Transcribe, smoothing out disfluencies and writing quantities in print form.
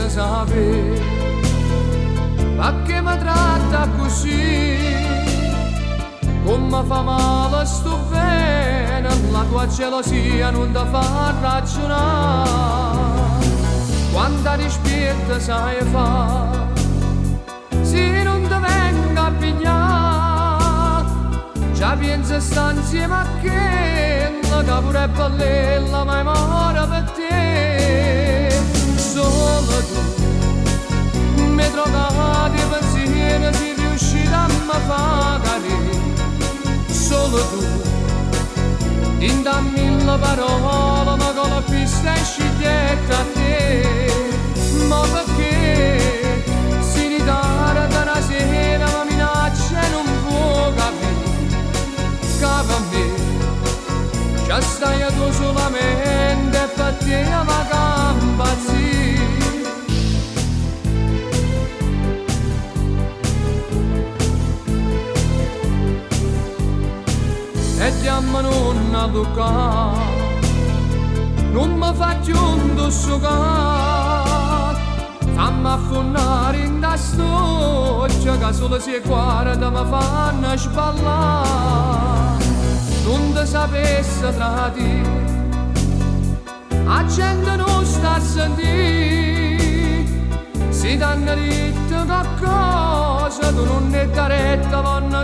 volesse sapere perché mi tratta così, come fa male sto bene, la tua gelosia non ti fa ragionare, quanta rispetto sai fare, se non ti venga a pigliare, già penso sta insieme a quella che pure è bella, ma è mora per te, solo tu. Mi trovate pensieri, sei riuscita a mi far capire, solo tu. In da mille parole, ma con la pista è sciglietta a te. Ma perché si ritara da una sera, ma minaccia e non può capire, capi a me. Già stai a tu solamente e per te la gamba sì. E chiama non a toccare, non mi faccio un tossocare, fammi affonnare in da stoccia che solo si guarda mi fanno sballare, non ti sapesse tradire, la gente non sta a sentire, si danno detto qualcosa, tu non ne daretta vanno